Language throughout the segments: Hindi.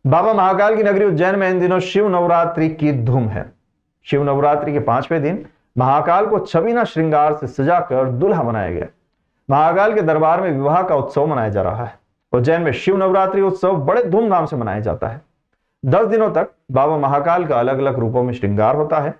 बाबा महाकाल की नगरी उज्जैन में इन दिनों शिव नवरात्रि की धूम है। शिव नवरात्रि के 5वें दिन महाकाल को छबीना श्रृंगार से सजाकर दुल्हा बनाया गया। महाकाल के दरबार में विवाह का उत्सव मनाया जा रहा है। उज्जैन में शिव नवरात्रि उत्सव बड़े धूमधाम से मनाया जाता है। 10 दिनों तक बाबा महाकाल का अलग अलग रूपों में श्रृंगार होता है।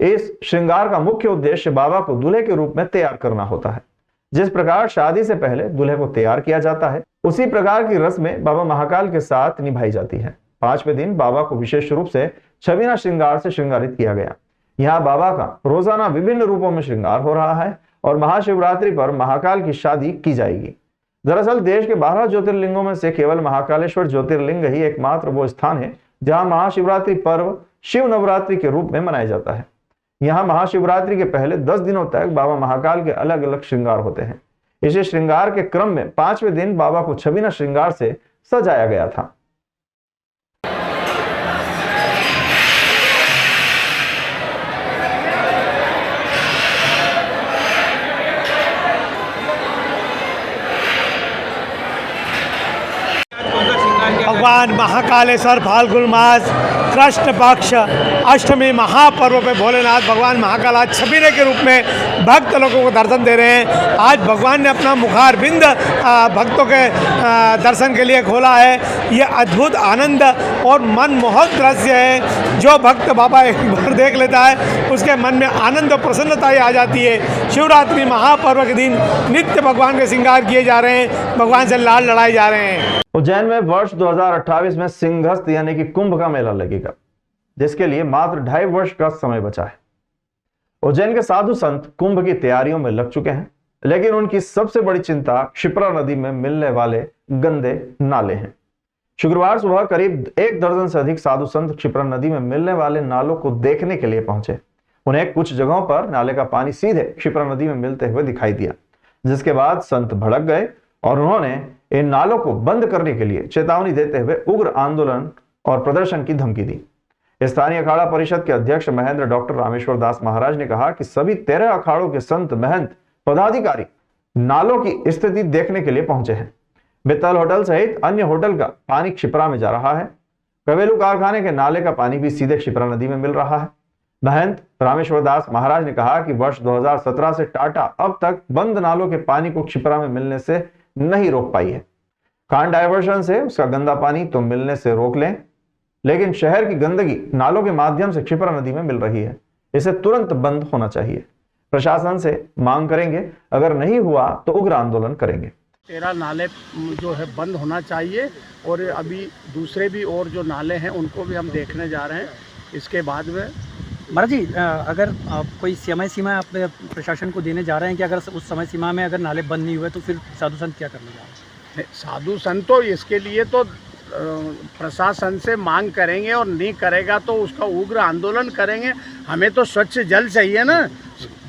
इस श्रृंगार का मुख्य उद्देश्य बाबा को दूल्हे के रूप में तैयार करना होता है। जिस प्रकार शादी से पहले दूल्हे को तैयार किया जाता है, उसी प्रकार की रस्में बाबा महाकाल के साथ निभाई जाती है। 5वें दिन बाबा को विशेष रूप से छबीना श्रृंगार से श्रृंगारित किया गया। यहाँ बाबा का रोजाना विभिन्न रूपों में श्रृंगार हो रहा है और महाशिवरात्रि पर महाकाल की शादी की जाएगी। दरअसल देश के 12 ज्योतिर्लिंगों में से केवल महाकालेश्वर ज्योतिर्लिंग ही एकमात्र वो स्थान है जहां महाशिवरात्रि पर्व शिव नवरात्रि के रूप में मनाया जाता है। यहाँ महाशिवरात्रि के पहले 10 दिनों तक बाबा महाकाल के अलग अलग श्रृंगार होते हैं। इसी श्रृंगार के क्रम में 5वें दिन बाबा को छबीना श्रृंगार से सजाया गया था। भगवान महाकालेश्वर फाल्गुन मास कृष्ण पक्ष अष्टमी महापर्व पे भोलेनाथ भगवान महाकाल आज छबीने के रूप में भक्त लोगों को दर्शन दे रहे हैं। आज भगवान ने अपना मुखारबिंद भक्तों के दर्शन के लिए खोला है। ये अद्भुत आनंद और मनमोहक दृश्य है। जो भक्त बाबा एक बार देख लेता है उसके मन में आनंद और प्रसन्नता आ जाती है। शिवरात्रि महापर्व के दिन नित्य भगवान के श्रृंगार किए जा रहे हैं, भगवान से लाल लड़ाए जा रहे हैं। उज्जैन में वर्ष 2028 में सिंहस्थ यानी कि कुंभ का मेला लगेगा, जिसके लिए मात्र 2.5 वर्ष का समय बचा है। उज्जैन के साधु संत कुंभ की तैयारियों में लग चुके हैं, लेकिन उनकी सबसे बड़ी चिंता क्षिप्रा नदी में मिलने वाले गंदे नाले हैं। शुक्रवार सुबह करीब 1 दर्जन से अधिक साधु संत क्षिप्रा नदी में मिलने वाले नालों को देखने के लिए पहुंचे। उन्हें कुछ जगहों पर नाले का पानी सीधे क्षिप्रा नदी में मिलते हुए दिखाई दिया, जिसके बाद संत भड़क गए और उन्होंने इन नालों को बंद करने के लिए चेतावनी देते हुए उग्र आंदोलन और प्रदर्शन की धमकी दी। स्थानीय अखाड़ा परिषद के अध्यक्ष महेंद्र डॉक्टर रामेश्वर दास महाराज ने कहा कि सभी 13 अखाड़ों के संत महंत पदाधिकारी नालों की स्थिति देखने के लिए पहुंचे हैं। मित्तल होटल सहित अन्य होटल का पानी क्षिप्रा में जा रहा है। कवेलू कारखाने के नाले का पानी भी सीधे क्षिप्रा नदी में मिल रहा है। महंत रामेश्वर दास महाराज ने कहा कि वर्ष 2017 से टाटा अब तक बंद नालों के पानी को क्षिप्रा में मिलने से नहीं रोक पाई है। खान डायवर्शन से उसका गंदा पानी तो मिलने से रोक लें, लेकिन शहर की गंदगी नालों के माध्यम से क्षिप्रा नदी में मिल रही है। इसे तुरंत बंद होना चाहिए। प्रशासन से मांग करेंगे, अगर नहीं हुआ तो उग्र आंदोलन करेंगे। 13 नाले जो है बंद होना चाहिए और अभी दूसरे भी और जो नाले हैं उनको भी हम देखने जा रहे हैं। इसके बाद में महाराज जी, अगर कोई समय सीमा आप प्रशासन को देने जा रहे हैं कि अगर उस समय सीमा में अगर नाले बंद नहीं हुए तो फिर साधु संत क्या करने जा रहे हैं? साधु संत तो इसके लिए तो प्रशासन से मांग करेंगे और नहीं करेगा तो उसका उग्र आंदोलन करेंगे। हमें तो स्वच्छ जल चाहिए ना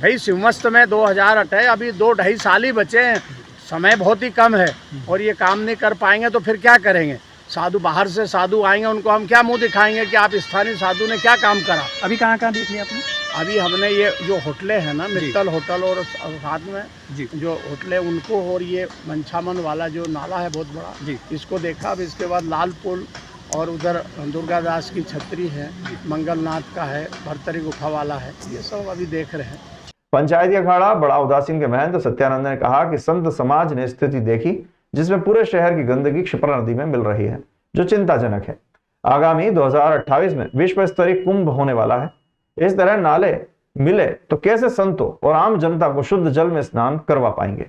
भाई। शिवमस्त में 2028 अभी 2-2.5 साल ही बचे हैं, समय बहुत ही कम है और ये काम नहीं कर पाएंगे तो फिर क्या करेंगे? साधु बाहर से साधु आएंगे, उनको हम क्या मुंह दिखाएंगे कि आप स्थानीय साधु ने क्या काम करा? अभी कहाँ कहाँ देख लिया आपने? अभी हमने ये जो होटलें हैं ना, मित्तल होटल और साथ में जी जो होटलें उनको, और ये मंछामन वाला जो नाला है बहुत बड़ा जी, इसको देखा। अब इसके बाद लाल पुल और उधर दुर्गादास की छतरी है, मंगलनाथ का है, भरतरी गुफा वाला है, ये सब अभी देख रहे हैं। पंचायती अखाड़ा बड़ा उदासीन के महंत सत्यानंद ने कहा कि संत समाज ने स्थिति देखी जिसमें पूरे शहर की गंदगी क्षिप्रा नदी में मिल रही है, जो चिंताजनक है। आगामी 2028 में विश्व स्तरीय कुंभ होने वाला है। इस तरह नाले मिले तो कैसे संतों और आम जनता को शुद्ध जल में स्नान करवा पाएंगे?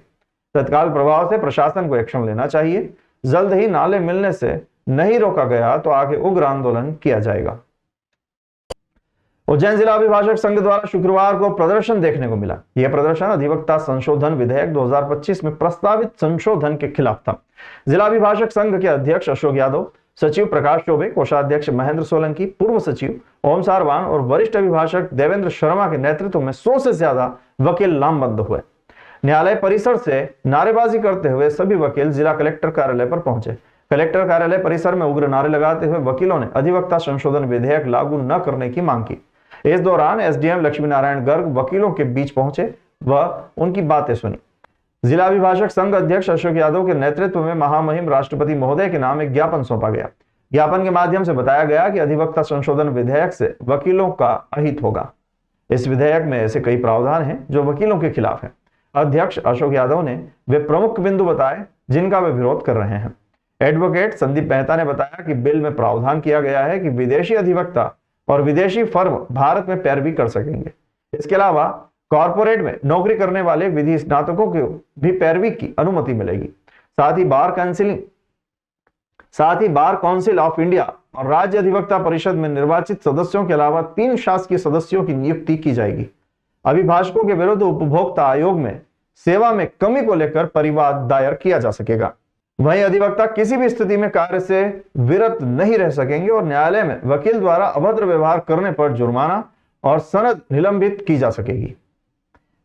तत्काल प्रभाव से प्रशासन को एक्शन लेना चाहिए। जल्द ही नाले मिलने से नहीं रोका गया तो आगे उग्र आंदोलन किया जाएगा। उज्जैन जिला अभिभाषक संघ द्वारा शुक्रवार को प्रदर्शन देखने को मिला। यह प्रदर्शन अधिवक्ता संशोधन विधेयक 2025 में प्रस्तावित संशोधन के खिलाफ था। जिला अभिभाषक संघ के अध्यक्ष अशोक यादव, सचिव प्रकाश चौबे, कोषाध्यक्ष महेंद्र सोलंकी, पूर्व सचिव ओम सारवान और वरिष्ठ अभिभाषक देवेंद्र शर्मा के नेतृत्व में 100 से ज्यादा वकील लामबंद हुए। न्यायालय परिसर से नारेबाजी करते हुए सभी वकील जिला कलेक्टर कार्यालय पर पहुंचे। कलेक्टर कार्यालय परिसर में उग्र नारे लगाते हुए वकीलों ने अधिवक्ता संशोधन विधेयक लागू न करने की मांग की। इस दौरान एसडीएम लक्ष्मी नारायण गर्ग वकीलों के बीच पहुंचे व उनकी बातें सुनी। जिला अभिभाषक संघ अध्यक्ष अशोक यादव के नेतृत्व में महामहिम राष्ट्रपति महोदय के नाम एक ज्ञापन सौंपा गया। ज्ञापन के माध्यम से बताया गया कि अधिवक्ता संशोधन विधेयक से वकीलों का अहित होगा। इस विधेयक में ऐसे कई प्रावधान हैं जो वकीलों के खिलाफ हैं। अध्यक्ष अशोक यादव ने वे प्रमुख बिंदु बताए जिनका वे विरोध कर रहे हैं। एडवोकेट संदीप मेहता ने बताया कि बिल में प्रावधान किया गया है कि विदेशी अधिवक्ता और विदेशी फर्म भारत में पैरवी कर सकेंगे। इसके अलावा कॉर्पोरेट में नौकरी करने वाले विधि स्नातकों को भी पैरवी की अनुमति मिलेगी। साथ ही बार काउंसिल ऑफ इंडिया और राज्य अधिवक्ता परिषद में निर्वाचित सदस्यों के अलावा 3 शासकीय सदस्यों की नियुक्ति की जाएगी। अभिभाषकों के विरुद्ध उपभोक्ता आयोग में सेवा में कमी को लेकर परिवाद दायर किया जा सकेगा। वहीं अधिवक्ता किसी भी स्थिति में कार्य से विरत नहीं रह सकेंगे और न्यायालय में वकील द्वारा अभद्र व्यवहार करने पर जुर्माना और सनद निलंबित की जा सकेगी।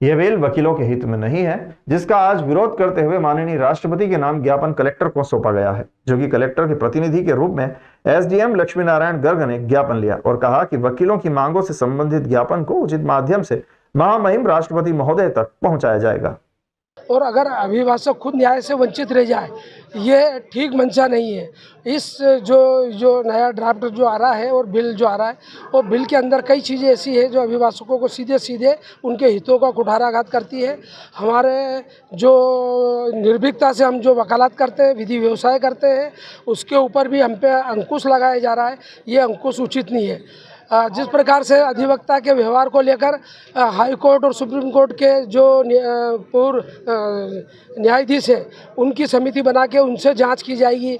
यह बिल वकीलों के हित में नहीं है, जिसका आज विरोध करते हुए माननीय राष्ट्रपति के नाम ज्ञापन कलेक्टर को सौंपा गया है, जो कि कलेक्टर के प्रतिनिधि के रूप में एसडीएम लक्ष्मी नारायण गर्ग ने ज्ञापन लिया और कहा कि वकीलों की मांगों से संबंधित ज्ञापन को उचित माध्यम से महामहिम राष्ट्रपति महोदय तक पहुंचाया जाएगा। और अगर अभिभाषक खुद न्याय से वंचित रह जाए, ये ठीक मंशा नहीं है। इस जो नया ड्राफ्ट जो आ रहा है और बिल जो आ रहा है, वो बिल के अंदर कई चीज़ें ऐसी है जो अभिभाषकों को सीधे उनके हितों का कुठाराघात करती है। हमारे जो निर्भीकता से हम जो वकालत करते हैं, विधि व्यवसाय करते हैं, उसके ऊपर भी हम पे अंकुश लगाया जा रहा है। ये अंकुश उचित नहीं है। जिस प्रकार से अधिवक्ता के व्यवहार को लेकर हाई कोर्ट और सुप्रीम कोर्ट के जो पूर्व न्यायाधीश हैं, उनकी समिति बना के उनसे जांच की जाएगी।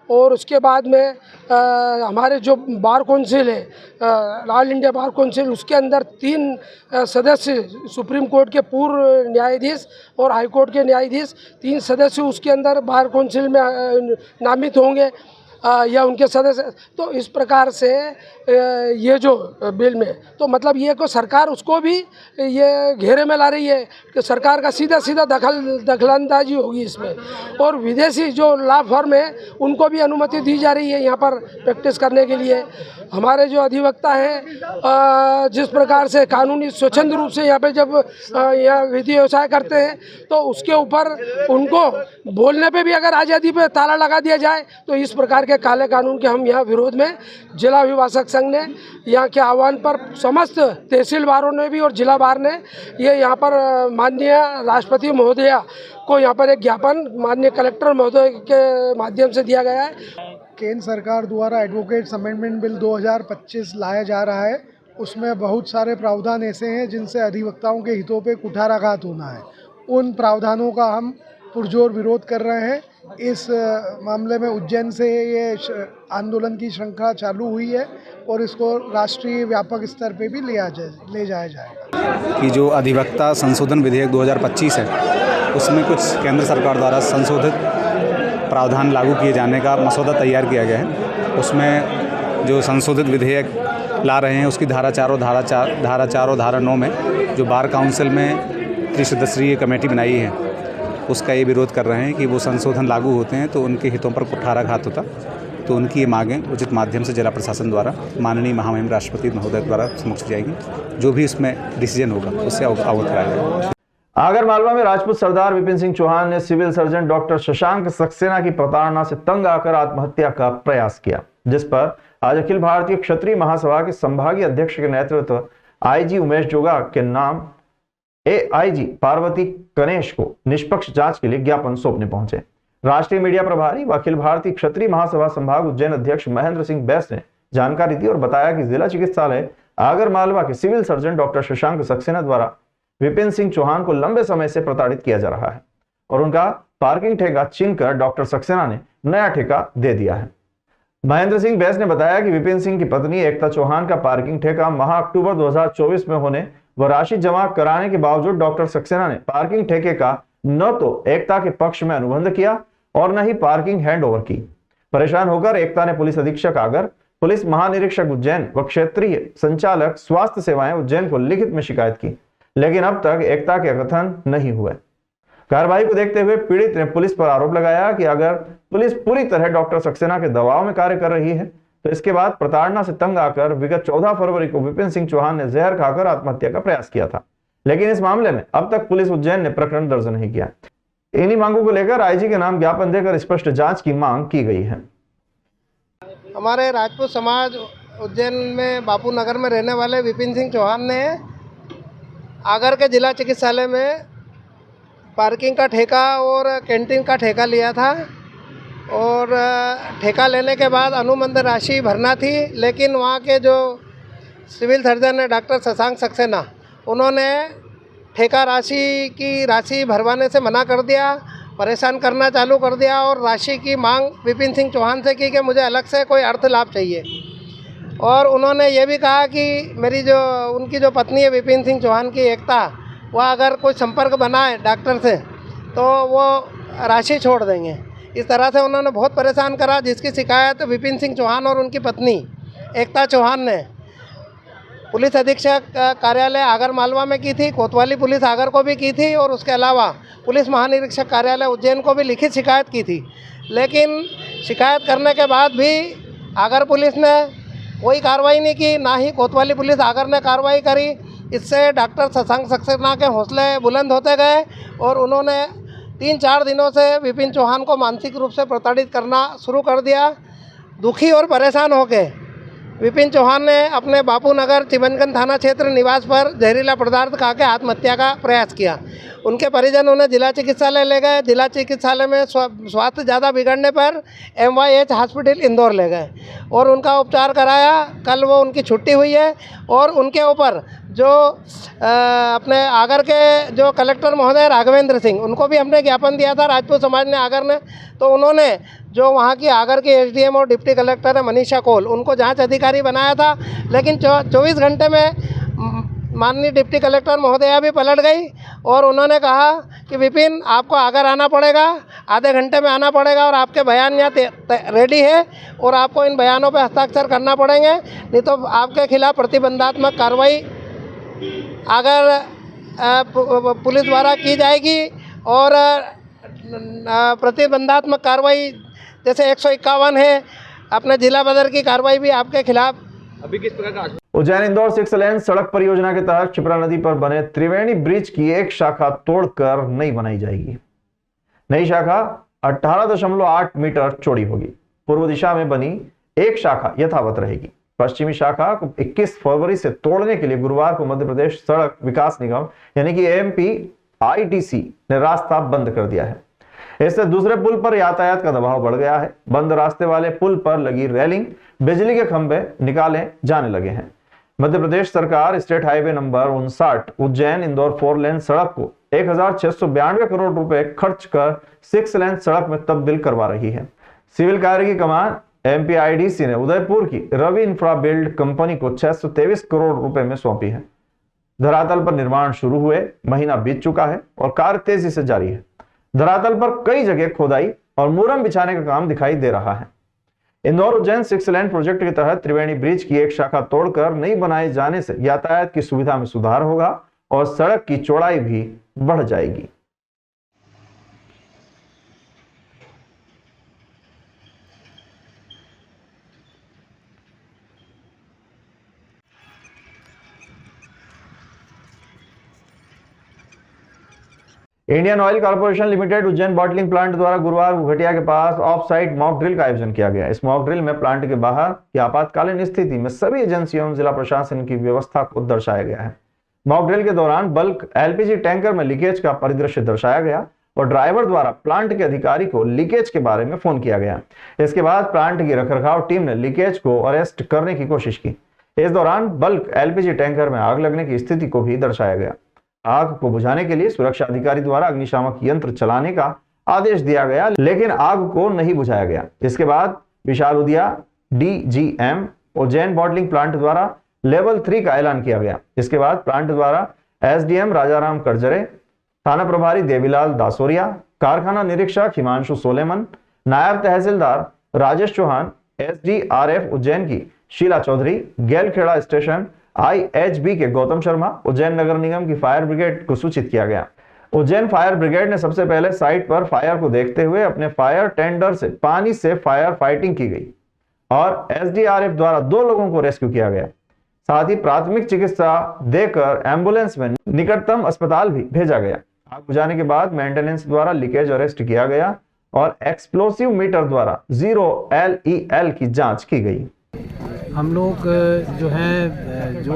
और उसके बाद में हमारे जो बार कौंसिल है, ऑल इंडिया बार कौंसिल, उसके अंदर 3 सदस्य सुप्रीम कोर्ट के पूर्व न्यायाधीश और हाई कोर्ट के न्यायाधीश, 3 सदस्य उसके अंदर बार कौंसिल में नामित होंगे या उनके सदस्य। तो इस प्रकार से ये जो बिल में, तो मतलब ये को सरकार उसको भी ये घेरे में ला रही है कि सरकार का सीधा दखलंदाजी होगी इसमें। और विदेशी जो लॉ फर्म है, उनको भी अनुमति दी जा रही है यहाँ पर प्रैक्टिस करने के लिए। हमारे जो अधिवक्ता हैं, जिस प्रकार से कानूनी स्वच्छंद रूप से यहाँ पे जब यहाँ विधि व्यवसाय करते हैं, तो उसके ऊपर उनको बोलने पे भी अगर आज़ादी पे ताला लगा दिया जाए, तो इस प्रकार के काले कानून के हम यहाँ विरोध में जिला अभिभाषक संघ ने यहाँ के आह्वान पर समस्त तहसील बारों ने भी और जिला बार ने ये यहाँ पर माननीय राष्ट्रपति महोदया को यहाँ पर एक ज्ञापन माननीय कलेक्टर महोदय के माध्यम से दिया गया है। केंद्र सरकार द्वारा एडवोकेट्स अमेंडमेंट बिल 2025 लाया जा रहा है। उसमें बहुत सारे प्रावधान ऐसे हैं जिनसे अधिवक्ताओं के हितों पे कुठाराघात होना है। उन प्रावधानों का हम पुरजोर विरोध कर रहे हैं। इस मामले में उज्जैन से ये आंदोलन की श्रृंखला चालू हुई है और इसको राष्ट्रीय व्यापक स्तर पे भी ले जाया जाएगा। कि जो अधिवक्ता संशोधन विधेयक 2025 है, उसमें कुछ केंद्र सरकार द्वारा संशोधित प्रावधान लागू किए जाने का मसौदा तैयार किया गया है। उसमें जो संशोधित विधेयक ला रहे हैं, उसकी धारा 4 और धारा 9 में जो बार काउंसिल में त्रिसदस्यीय कमेटी बनाई है, उसका ये विरोध कर रहे हैं कि वो संशोधन लागू होते हैं तो उनके हितों पर कुठाराघात होता। तो उनकी ये मांगें उचित माध्यम से जिला प्रशासन द्वारा माननीय महामहिम राष्ट्रपति महोदय द्वारा समक्ष जाएगी। जो भी इसमें डिसीजन होगा उससे अवगत कराया जाएगा। आगरमालवा में राजपूत सरदार विपिन सिंह चौहान ने civil surgeon doctor Shashank Saxena की प्रताड़ना से तंग आकर आत्महत्या का प्रयास किया, जिस पर आज अखिल भारतीय क्षत्रिय महासभा के संभागीय अध्यक्ष के नेतृत्व आईजी उमेश जोगा के नाम एआईजी पार्वती गणेश को निष्पक्ष जांच के लिए ज्ञापन सौंपने पहुंचे। राष्ट्रीय मीडिया प्रभारी व अखिल भारतीय क्षत्रिय महासभा संभाग उज्जैन अध्यक्ष महेंद्र सिंह बैस ने जानकारी दी और बताया कि जिला चिकित्सालय आगरमालवा के civil surgeon doctor Shashank Saxena द्वारा विपिन सिंह चौहान को लंबे समय से प्रताड़ित किया जा रहा है और उनका पार्किंग ठेका छीनकर डॉक्टर सक्सेना ने नया ठेका दे दिया है। महेंद्र सिंह बैस ने बताया कि विपिन सिंह की पत्नी एकता चौहान का पार्किंग ठेका माह अक्टूबर 2024 में होने व राशि जमा कराने के बावजूद डॉक्टर सक्सेना ने पार्किंग ठेके का न तो एकता के पक्ष में अनुबंध किया और न ही पार्किंग हैंड ओवर की। परेशान होकर एकता ने पुलिस अधीक्षक आगर, पुलिस महानिरीक्षक उज्जैन व क्षेत्रीय संचालक स्वास्थ्य सेवाएं उज्जैन को लिखित में शिकायत की, लेकिन अब तक एकता के कथन नहीं हुए। कार्रवाई को देखते हुए पीड़ित ने पुलिस पर आरोप लगाया कि अगर पुलिस पूरी तरह डॉक्टर सक्सेना के दबाव में कार्य कर रही है तो इसके बाद प्रताड़ना से तंग आकर विगत 14 फरवरी को विपिन सिंह चौहान ने जहर खाकर आत्महत्या का प्रयास किया था, लेकिन इस मामले में अब तक पुलिस उज्जैन ने प्रकरण दर्ज नहीं किया। इन्हीं मांगों को लेकर आईजी के नाम ज्ञापन देकर स्पष्ट जांच की मांग की गई है। हमारे राजपूत समाज उज्जैन में बापू नगर में रहने वाले विपिन सिंह चौहान ने आगर के जिला चिकित्सालय में पार्किंग का ठेका और कैंटीन का ठेका लिया था और ठेका लेने के बाद अनुबंध राशि भरना थी, लेकिन वहाँ के जो सिविल सर्जन है डॉक्टर शशांक सक्सेना, उन्होंने ठेका राशि भरवाने से मना कर दिया, परेशान करना चालू कर दिया और राशि की मांग विपिन सिंह चौहान से की कि मुझे अलग से कोई अर्थ लाभ चाहिए। और उन्होंने ये भी कहा कि उनकी जो पत्नी है विपिन सिंह चौहान की एकता, वह अगर कोई संपर्क बनाए डॉक्टर से तो वो राशि छोड़ देंगे। इस तरह से उन्होंने बहुत परेशान करा, जिसकी शिकायत विपिन सिंह चौहान और उनकी पत्नी एकता चौहान ने पुलिस अधीक्षक कार्यालय आगर मालवा में की थी, कोतवाली पुलिस आगर को भी की थी और उसके अलावा पुलिस महानिरीक्षक कार्यालय उज्जैन को भी लिखित शिकायत की थी। लेकिन शिकायत करने के बाद भी आगर पुलिस ने कोई कार्रवाई नहीं की, ना ही कोतवाली पुलिस आगर ने कार्रवाई करी। इससे डॉक्टर शशांक सक्सेना के हौसले बुलंद होते गए और उन्होंने 3-4 दिनों से विपिन चौहान को मानसिक रूप से प्रताड़ित करना शुरू कर दिया। दुखी और परेशान होकर विपिन चौहान ने अपने बापू नगर चिमनगंज थाना क्षेत्र निवास पर जहरीला पदार्थ खा के आत्महत्या का प्रयास किया। उनके परिजन उन्हें जिला चिकित्सालय ले गए। जिला चिकित्सालय में स्वास्थ्य ज़्यादा बिगड़ने पर MYH हॉस्पिटल इंदौर ले गए और उनका उपचार कराया। कल वो उनकी छुट्टी हुई है और उनके ऊपर जो अपने आगर के जो कलेक्टर महोदय राघवेंद्र सिंह, उनको भी हमने ज्ञापन दिया था, राजपूत समाज ने आगर ने, तो उन्होंने जो वहाँ की आगर की SDM और डिप्टी कलेक्टर है मनीषा कौल, उनको जांच अधिकारी बनाया था। लेकिन 24 घंटे में माननीय डिप्टी कलेक्टर महोदया भी पलट गई और उन्होंने कहा कि विपिन आपको आगर आना पड़ेगा, आधे घंटे में आना पड़ेगा और आपके बयान यहाँ रेडी है और आपको इन बयानों पर हस्ताक्षर करना पड़ेंगे, नहीं तो आपके खिलाफ प्रतिबंधात्मक कार्रवाई आगर पुलिस द्वारा की जाएगी। और प्रतिबंधात्मक कार्रवाई जैसे 151 है, अपने जिला बदर की कार्रवाई भी आपके खिलाफ। अभी किस प्रकार का उज्जैन इंदौर 6 लेन सड़क परियोजना के तहत क्षिप्रा नदी पर बने त्रिवेणी ब्रिज की एक शाखा तोड़कर नई बनाई जाएगी। नई शाखा 18.8 मीटर चौड़ी होगी। पूर्व दिशा में बनी एक शाखा यथावत रहेगी। पश्चिमी शाखा को 21 फरवरी से तोड़ने के लिए गुरुवार को मध्य प्रदेश सड़क विकास निगम यानी कि AMPITC ने रास्ता बंद कर दिया है। इससे दूसरे पुल पर यातायात का दबाव बढ़ गया है। बंद रास्ते वाले पुल पर लगी रेलिंग, बिजली के खंभे निकाले जाने लगे हैं। मध्य प्रदेश सरकार state highway number 59 Ujjain Indore 4 लेन सड़क को 1692 करोड़ रुपए खर्च कर 6 लेन सड़क में तब्दील करवा रही है। सिविल कार्य की कमान MPIDC ने उदयपुर की रवि इंफ्रा बिल्ड कंपनी को 623 करोड़ रुपए में सौंपी है। धरातल पर निर्माण शुरू हुए महीना बीत चुका है और कार्य तेजी से जारी है। धरातल पर कई जगह खोदाई और मूरम बिछाने का काम दिखाई दे रहा है। इंदौर उज्जैन 6 लेन प्रोजेक्ट के तहत त्रिवेणी ब्रिज की एक शाखा तोड़कर नई बनाए जाने से यातायात की सुविधा में सुधार होगा और सड़क की चौड़ाई भी बढ़ जाएगी। Indian oil corporation limited Ujjain bottling plant द्वारा गुरुवार को घटिया के पास ऑफ साइट मॉक ड्रिल का आयोजन किया गया। इस मॉक ड्रिल में प्लांट के बाहर की आपातकालीन स्थिति में सभी एजेंसियों एवं जिला प्रशासन की व्यवस्था को दर्शाया गया है। मॉक ड्रिल के दौरान बल्क LPG टैंकर में लीकेज का परिदृश्य दर्शाया गया और ड्राइवर द्वारा प्लांट के अधिकारी को लीकेज के बारे में फोन किया गया। इसके बाद प्लांट की रखरखाव टीम ने लीकेज को अरेस्ट करने की कोशिश की। इस दौरान बल्क LPG टैंकर में आग लगने की स्थिति को भी दर्शाया गया। आग को बुझाने के लिए सुरक्षा अधिकारी द्वारा अग्निशामक यंत्र चलाने का आदेश दिया गया, लेकिन आग को नहीं बुझाया गया। इसके बाद Vishal Udiya DGM Ujjain bottling plant द्वारा लेवल 3 का ऐलान किया गया। इसके बाद प्लांट द्वारा SDM राजाराम करजरे, थाना प्रभारी देवीलाल दासोरिया, कारखाना निरीक्षक हिमांशु सोलेमन, नायब तहसीलदार राजेश चौहान, SDRF उज्जैन की शीला चौधरी, गेलखेड़ा स्टेशन IHB के गौतम शर्मा, उज्जैन नगर निगम की फायर ब्रिगेड को सूचित किया गया। उज्जैन फायर ब्रिगेड ने सबसे पहले साइट पर फायर को देखते हुए अपने फायर टेंडर से पानी से फायर फाइटिंग की गई और SDRF द्वारा 2 लोगों को रेस्क्यू किया गया। साथ ही प्राथमिक चिकित्सा देकर एम्बुलेंस में निकटतम अस्पताल भी भेजा गया। आग बुझाने के बाद मेंटेनेंस द्वारा लीकेज अरेस्ट किया गया और एक्सप्लोसिव मीटर द्वारा 0 LEL की जांच की गई। हम लोग जो हैं जो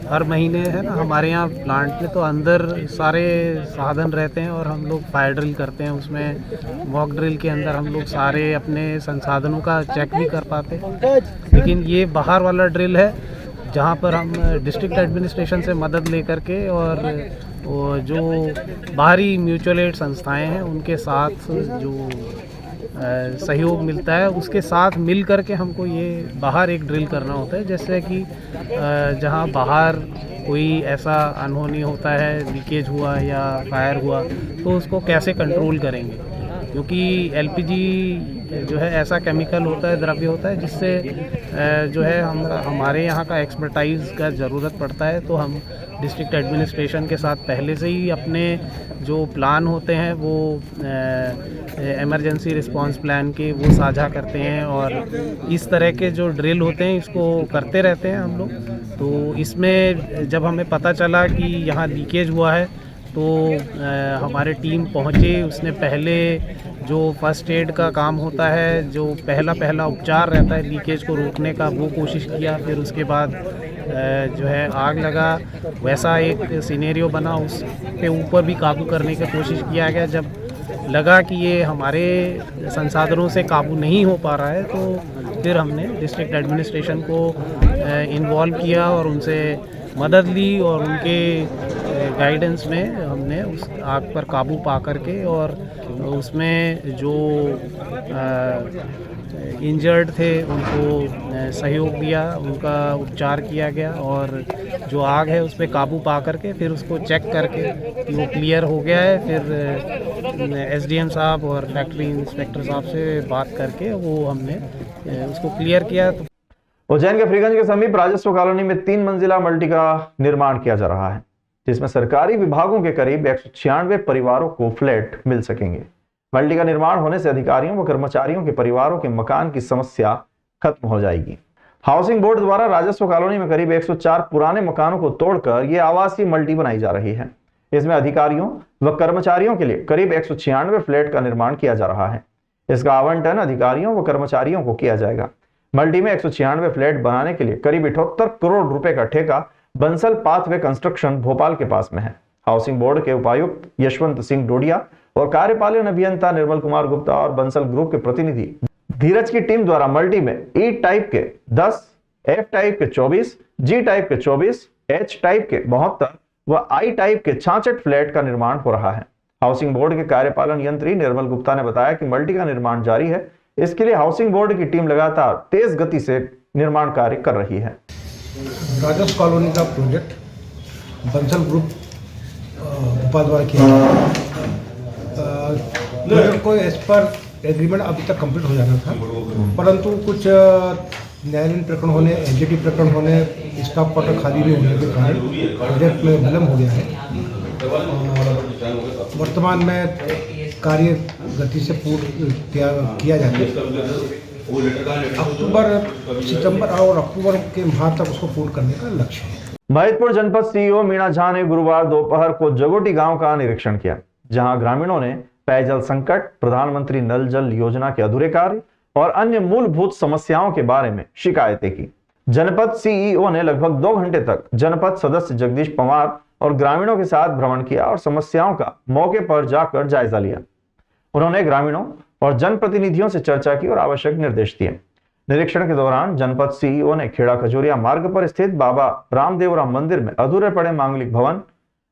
हर महीने है ना हमारे यहाँ प्लांट में तो अंदर सारे साधन रहते हैं और हम लोग फायर ड्रिल करते हैं। उसमें मॉक ड्रिल के अंदर हम लोग सारे अपने संसाधनों का चेक भी कर पाते हैं। लेकिन ये बाहर वाला ड्रिल है जहाँ पर हम डिस्ट्रिक्ट एडमिनिस्ट्रेशन से मदद लेकर के और जो बाहरी म्यूचुअल एड संस्थाएं हैं उनके साथ जो सहयोग मिलता है उसके साथ मिल कर के हमको ये बाहर एक ड्रिल करना होता है। जैसे कि जहाँ बाहर कोई ऐसा अनहोनी होता है, लीकेज हुआ या फायर हुआ, तो उसको कैसे कंट्रोल करेंगे, क्योंकि LPG जो है ऐसा केमिकल होता है, द्रव्य होता है जिससे जो है हमारे यहाँ का एक्सपर्टाइज का ज़रूरत पड़ता है। तो हम डिस्ट्रिक्ट एडमिनिस्ट्रेशन के साथ पहले से ही अपने जो प्लान होते हैं वो इमरजेंसी रिस्पांस प्लान के वो साझा करते हैं और इस तरह के जो ड्रिल होते हैं इसको करते रहते हैं हम लोग। तो इसमें जब हमें पता चला कि यहाँ लीकेज हुआ है तो हमारे टीम पहुँचे। उसने पहले जो फर्स्ट एड का काम होता है, जो पहला उपचार रहता है लीकेज को रोकने का, वो कोशिश किया। फिर उसके बाद जो है आग लगा, वैसा एक सिनेरियो बना, उस पे ऊपर भी काबू करने की कोशिश किया गया। जब लगा कि ये हमारे संसाधनों से काबू नहीं हो पा रहा है तो फिर हमने डिस्ट्रिक्ट एडमिनिस्ट्रेशन को इन्वॉल्व किया और उनसे मदद ली और उनके गाइडेंस में हमने उस आग पर काबू पा करके और उसमें जो इंजर्ड थे उनको सहयोग दिया, उनका उपचार किया गया और जो आग है उस पर काबू पा करके फिर उसको चेक करके कि वो क्लियर हो गया है। फिर SDM साहब और फैक्ट्री इंस्पेक्टर साहब से बात करके वो हमने उसको क्लियर किया। तो उज्जैन के फ्रीगंज के समीप राजस्व कॉलोनी में 3 मंजिला मल्टी का निर्माण किया जा रहा है, जिसमें सरकारी विभागों के करीब 196 परिवारों को फ्लैट मिल सकेंगे। मल्टी का निर्माण होने से अधिकारियों व कर्मचारियों के परिवारों के मकान की समस्या खत्म हो जाएगी। हाउसिंग बोर्ड द्वारा राजस्व कॉलोनी में करीब 104 पुराने मकानों को तोड़कर यह आवासीय मल्टी बनाई जा रही है। इसमें अधिकारियों व कर्मचारियों के लिए करीब 196 फ्लैट का निर्माण किया जा रहा है। इसका आवंटन अधिकारियों व कर्मचारियों को किया जाएगा। मल्टी में 196 फ्लैट बनाने के लिए करीब 78 करोड़ रुपए का ठेका बंसल पाथवे कंस्ट्रक्शन भोपाल के पास में है। हाउसिंग बोर्ड के उपायुक्त यशवंत सिंह डोडिया और कार्यपालन अभियंता निर्मल कुमार गुप्ता और बंसल ग्रुप के प्रतिनिधि धीरज की टीम द्वारा मल्टी में E टाइप के 10, F टाइप के 24, G टाइप के 24, H टाइप के 72 व I टाइप के 66 फ्लैट का निर्माण हो रहा है। हाउसिंग बोर्ड के कार्यपालन यंत्री निर्मल गुप्ता ने बताया कि मल्टी का निर्माण जारी है। इसके लिए हाउसिंग बोर्ड की टीम लगातार तेज गति से निर्माण कार्य कर रही है। राजस्व कॉलोनी का प्रोजेक्ट बंसल ग्रुप भोपाल द्वारा किया गया। को एज पर एग्रीमेंट अभी तक कंप्लीट हो जाना था, परंतु कुछ न्यायालयीन प्रकरण होने, एनजीटी प्रकरण होने, स्टाफ क्वार्टर खाली नहीं होने के कारण प्रोजेक्ट में विलम्ब हो गया है। वर्तमान में कार्य गति से पूर्ण किया जाए। सितंबर और अक्टूबर के माह तक उसको पूर्ण करने का लक्ष्य है। महिदपुर जनपद सीईओ मीणा झा ने गुरुवार दोपहर को जगोटी गांव का निरीक्षण किया, जहां ग्रामीणों ने पेयजल संकट, प्रधानमंत्री नल जल योजना के अधूरे कार्य और अन्य मूलभूत समस्याओं के बारे में शिकायतें की। जनपद सीईओ ने लगभग 2 घंटे तक जनपद सदस्य जगदीश पंवार और ग्रामीणों के साथ भ्रमण किया और समस्याओं का मौके पर जाकर जायजा लिया। उन्होंने ग्रामीणों और जनप्रतिनिधियों से चर्चा की और आवश्यक निर्देश दिए। निरीक्षण के दौरान जनपद सीईओ ने खेड़ा खजूरिया मार्ग पर स्थित बाबा रामदेवराम मंदिर में अधूरे पड़े मांगलिक भवन,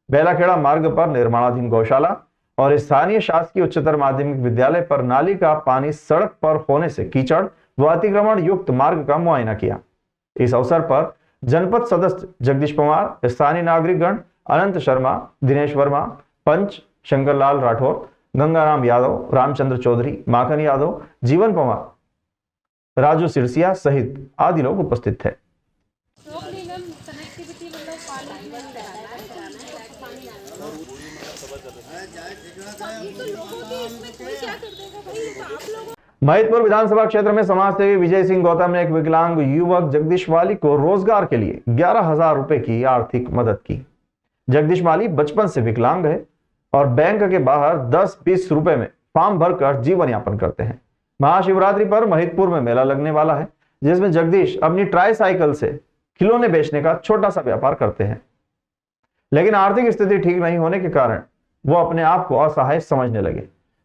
बेलाखेड़ा मार्ग पर निर्माणाधीन गौशाला और स्थानीय शासकीय उच्चतर माध्यमिक विद्यालय पर नाली का पानी सड़क पर होने से कीचड़ व अतिक्रमण युक्त मार्ग का मुआयना किया। इस अवसर पर जनपद सदस्य जगदीश पंवार, स्थानीय नागरिकगण अनंत शर्मा, दिनेश वर्मा, पंच शंकरलाल राठौर, गंगाराम यादव, रामचंद्र चौधरी, माखन यादव, जीवन पंवार, राजू सिरसिया सहित आदि लोग उपस्थित थे। महिदपुर विधानसभा क्षेत्र में समाजसेवी विजय सिंह गौतम ने एक विकलांग युवक जगदीश माली को रोजगार के लिए 11,000 रुपए की आर्थिक मदद की। जगदीश माली बचपन से विकलांग है और बैंक के बाहर 10-20 रुपए में फार्म भरकर जीवन यापन करते हैं। महाशिवरात्रि पर महितपुर में मेला लगने वाला है, जिसमें जगदीश अपनी ट्राईसाइकिल से खिलौने बेचने का छोटा सा व्यापार करते हैं, लेकिन आर्थिक स्थिति ठीक नहीं होने के कारण वो अपने आप को असहाय समझने लगे।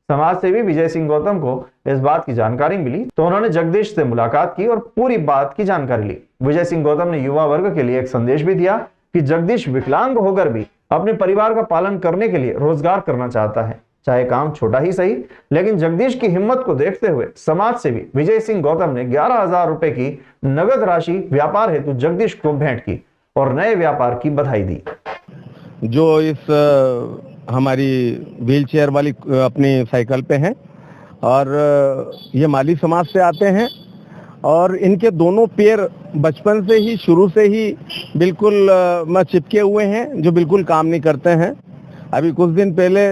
समाज सेवी विजय सिंह गौतम को इस बात की जानकारी मिली तो उन्होंने जगदीश से मुलाकात की और पूरी बात की जानकारी ली। विजय सिंह गौतम ने युवा वर्ग के लिए एक संदेश भी दिया कि जगदीश विकलांग होकर भी अपने परिवार का पालन करने के लिए रोजगार करना चाहता है, चाहे काम छोटा ही सही। लेकिन जगदीश की हिम्मत को देखते हुए समाज सेवी विजय सिंह गौतम ने 11,000 रुपए की नगद राशि व्यापार हेतु जगदीश को भेंट की और नए व्यापार की बधाई दी। जो इस हमारी व्हील चेयर वाली अपनी साइकिल पे हैं और ये माली समाज से आते हैं और इनके दोनों पैर बचपन से ही शुरू से ही बिल्कुल चिपके हुए हैं, जो बिल्कुल काम नहीं करते हैं। अभी कुछ दिन पहले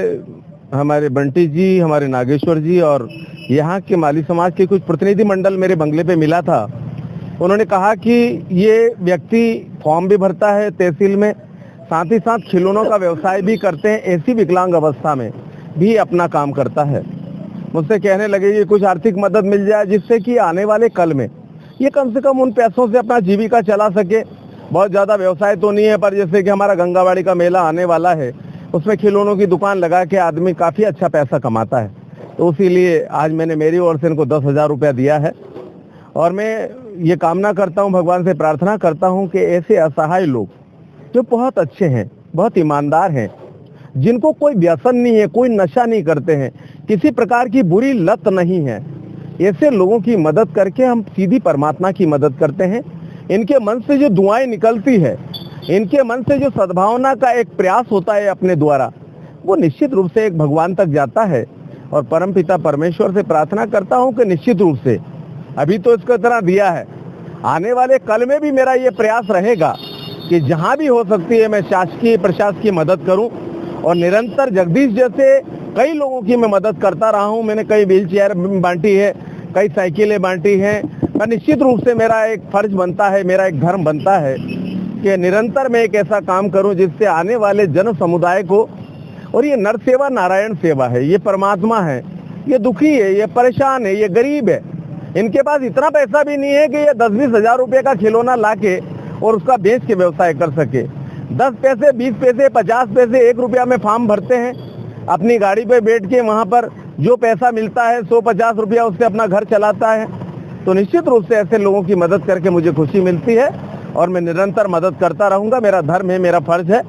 हमारे बंटी जी, हमारे नागेश्वर जी और यहाँ के माली समाज के कुछ प्रतिनिधि मंडल मेरे बंगले पे मिला था। उन्होंने कहा कि ये व्यक्ति फॉर्म भी भरता है तहसील में, साथ ही साथ खिलौनों का व्यवसाय भी करते हैं, ऐसी विकलांग अवस्था में भी अपना काम करता है। मुझसे कहने लगे कि कुछ आर्थिक मदद मिल जाए जिससे कि आने वाले कल में ये कम से कम उन पैसों से अपना जीविका चला सके। बहुत ज़्यादा व्यवसाय तो नहीं है, पर जैसे कि हमारा गंगावाड़ी का मेला आने वाला है, उसमें खिलौनों की दुकान लगा के आदमी काफ़ी अच्छा पैसा कमाता है। तो इसीलिए आज मैंने मेरी ओर से इनको 10,000 रुपया दिया है और मैं ये कामना करता हूँ, भगवान से प्रार्थना करता हूँ कि ऐसे असहाय लोग जो बहुत अच्छे हैं, बहुत ईमानदार हैं, जिनको कोई व्यसन नहीं है, कोई नशा नहीं करते हैं, किसी प्रकार की बुरी लत नहीं है, ऐसे लोगों की मदद करके हम सीधी परमात्मा की मदद करते हैं। इनके मन से जो दुआएं निकलती है, इनके मन से जो सद्भावना का एक प्रयास होता है अपने द्वारा, वो निश्चित रूप से एक भगवान तक जाता है। और परमपिता परमेश्वर से प्रार्थना करता हूँ कि निश्चित रूप से अभी तो इसको इतना दिया है, आने वाले कल में भी मेरा ये प्रयास रहेगा कि जहाँ भी हो सकती है मैं शासकीय प्रशासकीय मदद करूं और निरंतर जगदीश जैसे कई लोगों की मैं मदद करता रहा हूं। मैंने कई व्हील चेयर बांटी है, कई साइकिलें बांटी हैं। मैं निश्चित रूप से मेरा एक फर्ज बनता है, मेरा एक धर्म बनता है कि निरंतर मैं एक ऐसा काम करूं जिससे आने वाले जन समुदाय को, और ये नर सेवा नारायण सेवा है, ये परमात्मा है, ये दुखी है, ये परेशान है, ये गरीब है, इनके पास इतना पैसा भी नहीं है कि ये 10-20 हज़ार रुपये का खिलौना ला के और उसका बेच के व्यवसाय कर सके। 10 पैसे, 20 पैसे, 50 पैसे, 1 रुपया में फार्म भरते हैं, अपनी गाड़ी पे बैठ के वहाँ पर जो पैसा मिलता है 100-50 रुपया उससे अपना घर चलाता है। तो निश्चित रूप से ऐसे लोगों की मदद करके मुझे खुशी मिलती है और मैं निरंतर मदद करता रहूँगा। मेरा धर्म है, मेरा फर्ज है।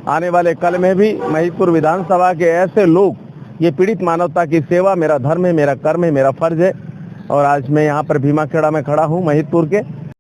आने वाले कल में भी महितपुर विधानसभा के ऐसे लोग, ये पीड़ित मानवता की सेवा मेरा धर्म है, मेरा कर्म है, मेरा फर्ज है। और आज मैं यहाँ पर भीमाखेड़ा में खड़ा हूँ महितपुर के,